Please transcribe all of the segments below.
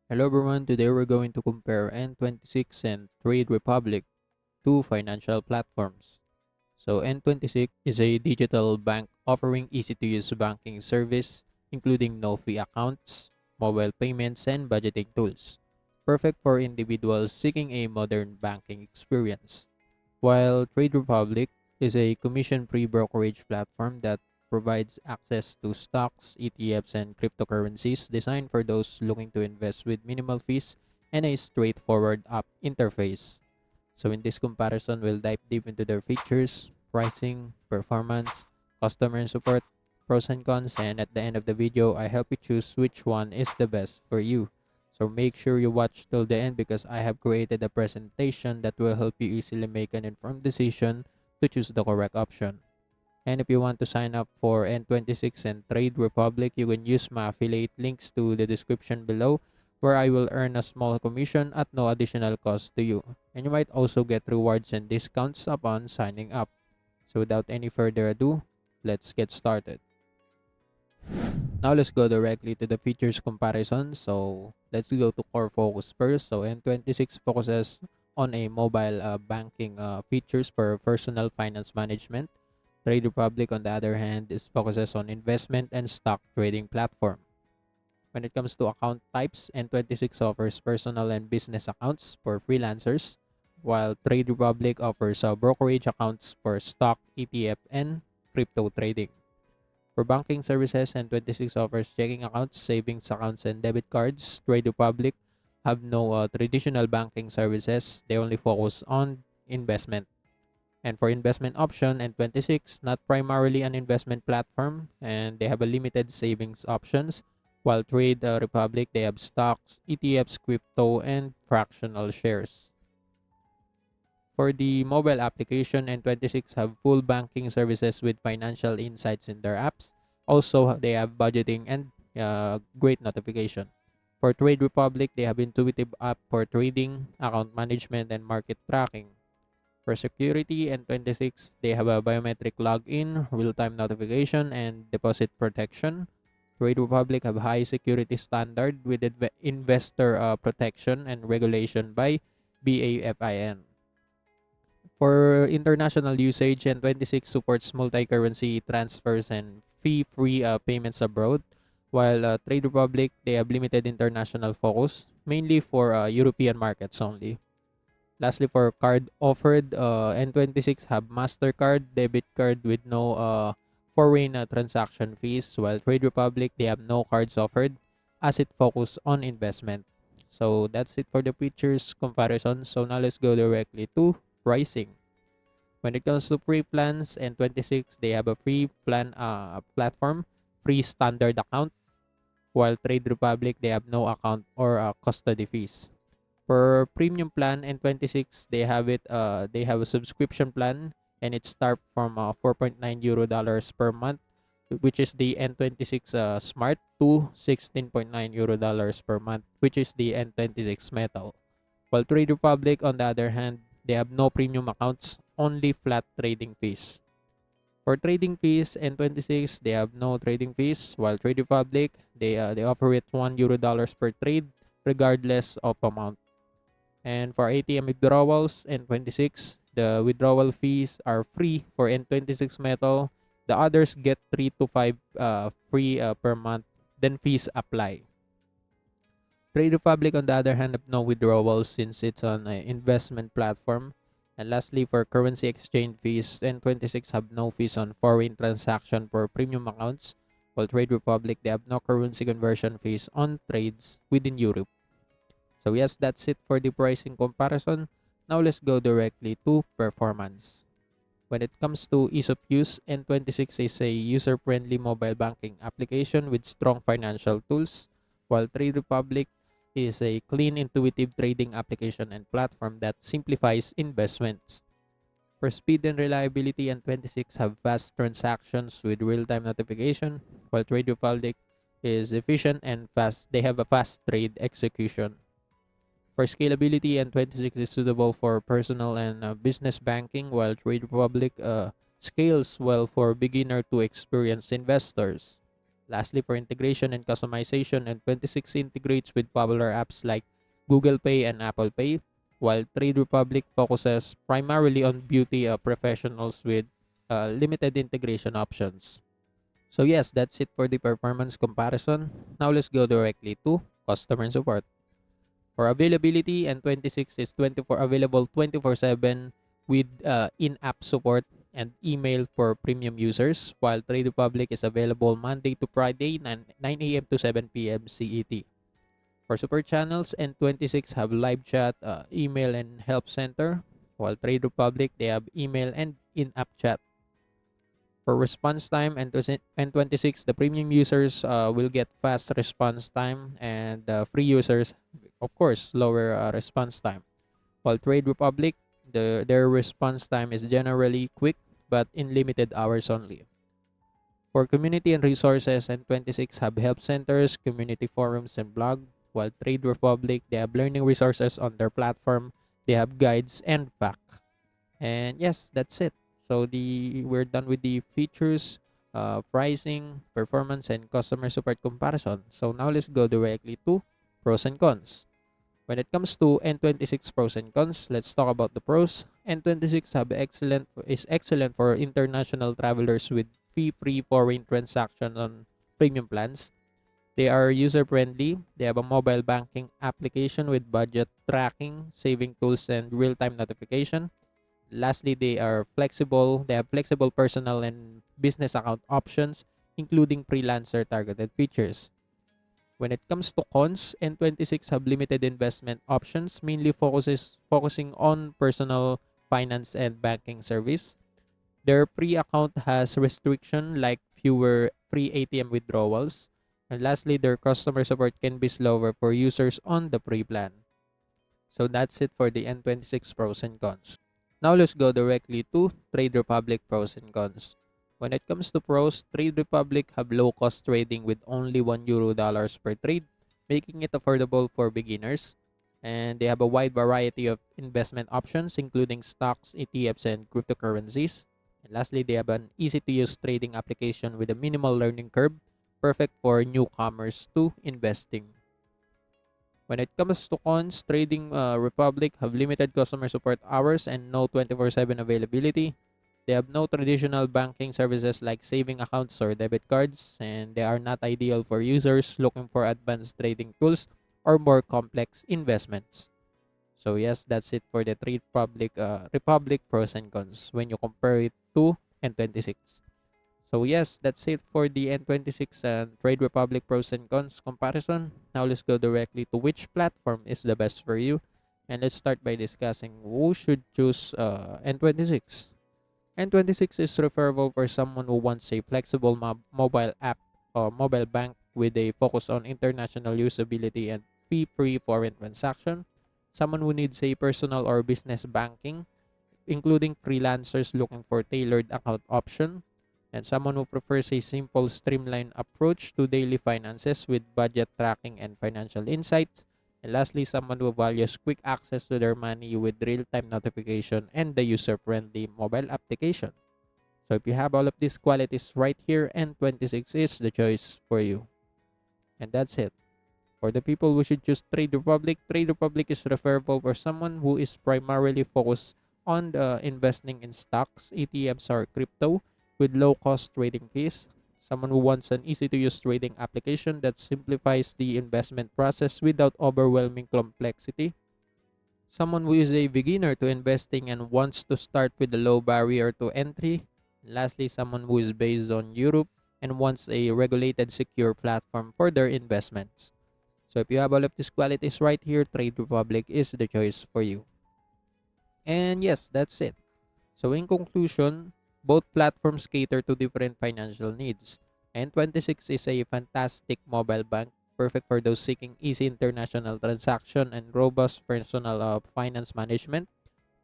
Hello everyone, today we're going to compare N26 and Trade Republic, two financial platforms. So N26 is a digital bank offering easy-to-use banking service, including no-fee accounts, mobile payments, and budgeting tools. Perfect for individuals seeking a modern banking experience. While Trade Republic is a commission-free brokerage platform that provides access to stocks, ETFs, and cryptocurrencies designed for those looking to invest with minimal fees and a straightforward app interface. So in this comparison, we'll dive deep into their features, pricing, performance, customer support, pros and cons, and at the end of the video, I help you choose which one is the best for you. So make sure you watch till the end because I have created a presentation that will help you easily make an informed decision to choose the correct option. And if you want to sign up for N26 and Trade Republic, you can use my affiliate links to the description below where I will earn a small commission at no additional cost to you. And you might also get rewards and discounts upon signing up. So without any further ado, let's get started. Now let's go directly to the features comparison. So let's go to core focus first. So N26 focuses on a mobile banking features for personal finance management. Trade Republic, on the other hand, is focuses on investment and stock trading platform. When it comes to account types, N26 offers personal and business accounts for freelancers, while Trade Republic offers brokerage accounts for stock, ETF, and crypto trading. For banking services, N26 offers checking accounts, savings accounts, and debit cards. Trade Republic have no traditional banking services. They only focus on investment. And for investment option, N26, not primarily an investment platform, and they have a limited savings options. While Trade Republic, they have stocks, ETFs, crypto, and fractional shares. For the mobile application, N26 have full banking services with financial insights in their apps. Also, they have budgeting and great notification. For Trade Republic, they have intuitive app for trading, account management, and market tracking. For security, N26, they have a biometric login, real-time notification, and deposit protection. Trade Republic have high security standard with investor protection and regulation by BAFIN. For international usage, N26 supports multi-currency transfers and fee-free payments abroad, while Trade Republic, they have limited international focus, mainly for European markets only. Lastly, for card offered, N26 have MasterCard, debit card with no foreign transaction fees, while Trade Republic, they have no cards offered as it focus on investment. So that's it for the features comparison. So now let's go directly to pricing. When it comes to free plans, N26, they have a free plan platform, free standard account, while Trade Republic, they have no account or custody fees. For premium plan N26, they have a subscription plan and it starts from 4.9 euro dollars per month, which is the N26 Smart, to 16.9 euro dollars per month, which is the N26 Metal. While Trade Republic, on the other hand, they have no premium accounts, only flat trading fees. For trading fees, N26, they have no trading fees, while Trade Republic, they offer it 1 euro dollars per trade regardless of amount. And for ATM withdrawals, N26, the withdrawal fees are free for N26 Metal. The others get 3 to 5 free per month, then fees apply. Trade Republic, on the other hand, have no withdrawals since it's an investment platform. And lastly, for currency exchange fees, N26 have no fees on foreign transaction for premium accounts, while Trade Republic, they have no currency conversion fees on trades within Europe. So yes, that's it for the pricing comparison. Now let's go directly to performance. When it comes to ease of use, N26 is a user-friendly mobile banking application with strong financial tools, while Trade Republic is a clean, intuitive trading application and platform that simplifies investments. For speed and reliability, N26 have fast transactions with real-time notification, while Trade Republic is efficient and fast. They have a fast trade execution. For scalability, N26 is suitable for personal and business banking, while Trade Republic scales well for beginner to experienced investors. Lastly, for integration and customization, N26 integrates with popular apps like Google Pay and Apple Pay, while Trade Republic focuses primarily on beauty professionals with limited integration options. So yes, that's it for the performance comparison. Now let's go directly to customer support. For availability, N26 is 24 available 24/7 with in-app support and email for premium users, while Trade Republic is available Monday to Friday 9 a.m. to 7 p.m. CET. For support channels, N26 have live chat, email, and help center, while Trade Republic they have email and in-app chat. For response time, N26, the premium users will get fast response time, and free users, of course, lower response time. While Trade Republic, their response time is generally quick but in limited hours only. For community and resources, N26 have help centers, community forums, and blog. While Trade Republic, they have learning resources on their platform. They have guides and pack. And yes, that's it. So we're done with the features, pricing, performance, and customer support comparison. So now let's go directly to pros and cons. When it comes to N26 pros and cons, let's talk about the pros. N26 is excellent for international travelers with fee-free foreign transaction on premium plans. They are user-friendly. They have a mobile banking application with budget tracking, saving tools, and real-time notification. Lastly, they are flexible. They have flexible personal and business account options, including freelancer targeted features. When it comes to cons, N26 have limited investment options, mainly focusing on personal finance and banking service. Their pre-account has restriction like fewer free ATM withdrawals. And lastly, their customer support can be slower for users on the pre-plan. So that's it for the N26 pros and cons. Now let's go directly to Trade Republic pros and cons. When it comes to pros, Trade Republic have low cost trading with only €1 per trade, making it affordable for beginners. And they have a wide variety of investment options, including stocks, ETFs, and cryptocurrencies. And lastly, they have an easy to use trading application with a minimal learning curve, perfect for newcomers to investing. When it comes to cons, Trading Republic have limited customer support hours and no 24/7 availability. They have no traditional banking services like saving accounts or debit cards, and they are not ideal for users looking for advanced trading tools or more complex investments. So yes, that's it for the Trade Republic pros and cons when you compare it to N26. So yes, that's it for the N26 and Trade Republic pros and cons comparison. Now let's go directly to which platform is the best for you. And let's start by discussing who should choose N26. N26 is referable for someone who wants a flexible mobile app or mobile bank with a focus on international usability and fee-free foreign transaction. Someone who needs a personal or business banking, including freelancers looking for tailored account option, and someone who prefers a simple, streamlined approach to daily finances with budget tracking and financial insights. And lastly, someone who values quick access to their money with real-time notification and the user-friendly mobile application. So if you have all of these qualities right here, N26 is the choice for you. And that's it. For the people who should choose Trade Republic is referable for someone who is primarily focused on investing in stocks, ETFs, or crypto with low cost trading fees. Someone who wants an easy to use trading application that simplifies the investment process without overwhelming complexity. Someone who is a beginner to investing and wants to start with a low barrier to entry. Lastly, someone who is based on Europe and wants a regulated, secure platform for their investments. So if you have all of these qualities right here, Trade Republic is the choice for you. And yes, that's it. So in conclusion, both platforms cater to different financial needs. N26 is a fantastic mobile bank, perfect for those seeking easy international transaction and robust personal finance management.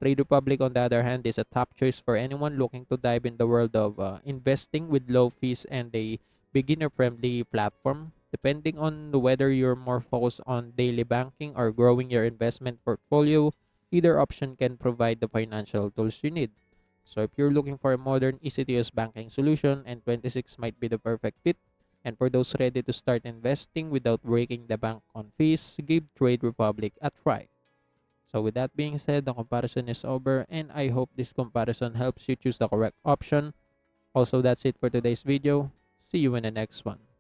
Trade Republic, on the other hand, is a top choice for anyone looking to dive in the world of investing with low fees and a beginner-friendly platform. Depending on whether you're more focused on daily banking or growing your investment portfolio, either option can provide the financial tools you need. So if you're looking for a modern, easy-to-use banking solution, N26 might be the perfect fit. And for those ready to start investing without breaking the bank on fees, give Trade Republic a try. So with that being said, the comparison is over and I hope this comparison helps you choose the correct option. Also, that's it for today's video. See you in the next one.